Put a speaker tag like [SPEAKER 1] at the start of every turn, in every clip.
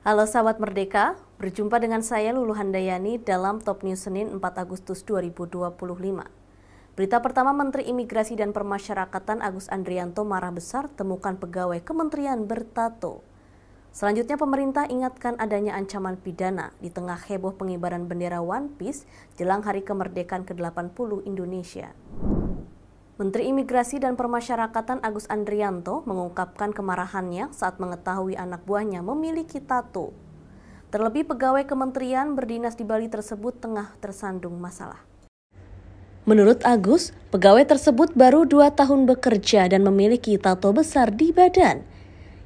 [SPEAKER 1] Halo sahabat Merdeka, berjumpa dengan saya Lulu Handayani dalam Top News Senin 4 Agustus 2025. Berita pertama, Menteri Imigrasi dan Permasyarakatan Agus Andrianto marah besar temukan pegawai kementerian bertato. Selanjutnya, pemerintah ingatkan adanya ancaman pidana di tengah heboh pengibaran bendera One Piece jelang Hari Kemerdekaan ke-80 Indonesia. Menteri Imigrasi dan Permasyarakatan Agus Andrianto mengungkapkan kemarahannya saat mengetahui anak buahnya memiliki tato. Terlebih pegawai kementerian berdinas di Bali tersebut tengah tersandung masalah. Menurut Agus, pegawai tersebut baru 2 tahun bekerja dan memiliki tato besar di badan.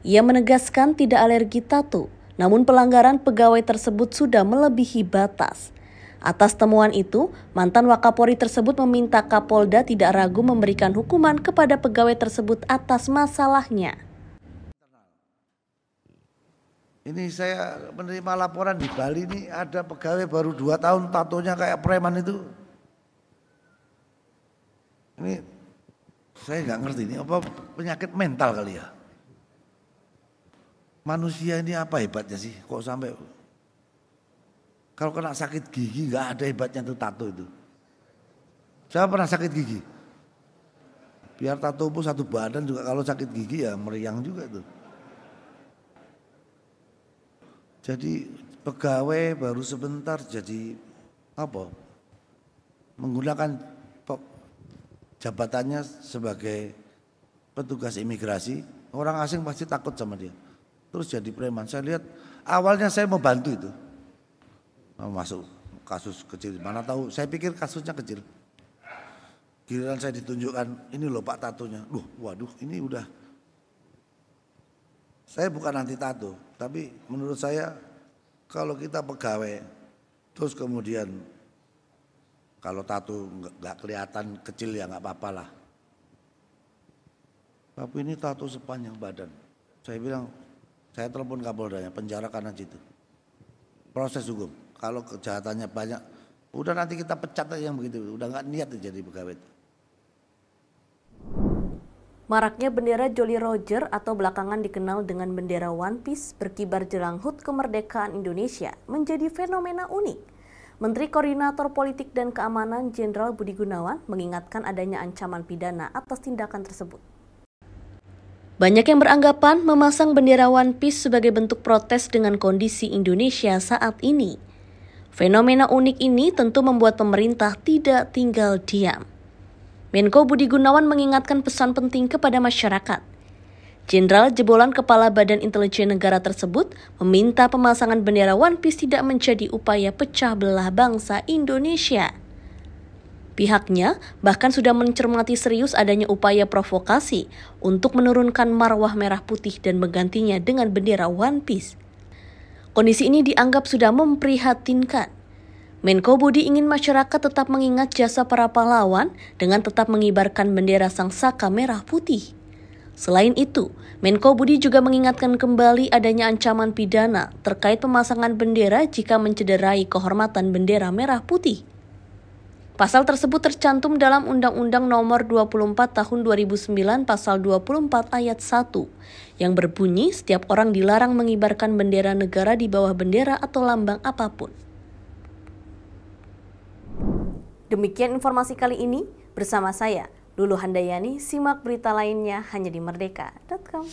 [SPEAKER 1] Ia menegaskan tidak alergi tato, namun pelanggaran pegawai tersebut sudah melebihi batas. Atas temuan itu, mantan Wakapolri tersebut meminta Kapolda tidak ragu memberikan hukuman kepada pegawai tersebut atas masalahnya.
[SPEAKER 2] Ini saya menerima laporan di Bali ini ada pegawai baru 2 tahun tatonya kayak preman itu. Ini saya nggak ngerti ini apa penyakit mental kali ya. Manusia ini apa hebatnya sih kok sampai kalau kena sakit gigi nggak ada hebatnya tuh tato itu. Saya pernah sakit gigi. Biar tato pun satu badan juga kalau sakit gigi ya meriang juga tuh. Jadi pegawai baru sebentar jadi apa? Menggunakan jabatannya sebagai petugas imigrasi, orang asing pasti takut sama dia. Terus jadi preman. Saya lihat awalnya saya mau bantu itu. Masuk kasus kecil, mana tahu saya pikir kasusnya kecil. Giliran saya ditunjukkan ini loh Pak tatonya. Waduh ini udah. Saya bukan anti tato, tapi menurut saya kalau kita pegawai terus kemudian kalau tato nggak kelihatan kecil ya nggak apa-apa lah. Tapi ini tato sepanjang badan. Saya bilang, saya telepon Kapoldanya, penjarakan aja itu. Proses hukum. Kalau kejahatannya banyak, udah nanti kita pecat aja yang begitu, udah nggak niat jadi pegawai itu.
[SPEAKER 1] Maraknya bendera Jolly Roger atau belakangan dikenal dengan bendera One Piece berkibar jelang HUT kemerdekaan Indonesia menjadi fenomena unik. Menteri Koordinator Politik dan Keamanan Jenderal Budi Gunawan mengingatkan adanya ancaman pidana atas tindakan tersebut. Banyak yang beranggapan memasang bendera One Piece sebagai bentuk protes dengan kondisi Indonesia saat ini. Fenomena unik ini tentu membuat pemerintah tidak tinggal diam. Menko Budi Gunawan mengingatkan pesan penting kepada masyarakat. Jenderal jebolan Kepala Badan Intelijen Negara tersebut meminta pemasangan bendera One Piece tidak menjadi upaya pecah belah bangsa Indonesia. Pihaknya bahkan sudah mencermati serius adanya upaya provokasi untuk menurunkan marwah merah putih dan menggantinya dengan bendera One Piece. Kondisi ini dianggap sudah memprihatinkan. Menko Budi ingin masyarakat tetap mengingat jasa para pahlawan dengan tetap mengibarkan bendera Sang Saka merah putih. Selain itu, Menko Budi juga mengingatkan kembali adanya ancaman pidana terkait pemasangan bendera jika mencederai kehormatan bendera merah putih. Pasal tersebut tercantum dalam Undang-Undang Nomor 24 Tahun 2009 Pasal 24 Ayat 1 yang berbunyi setiap orang dilarang mengibarkan bendera negara di bawah bendera atau lambang apapun. Demikian informasi kali ini bersama saya Lulu Handayani. Simak berita lainnya hanya di merdeka.com.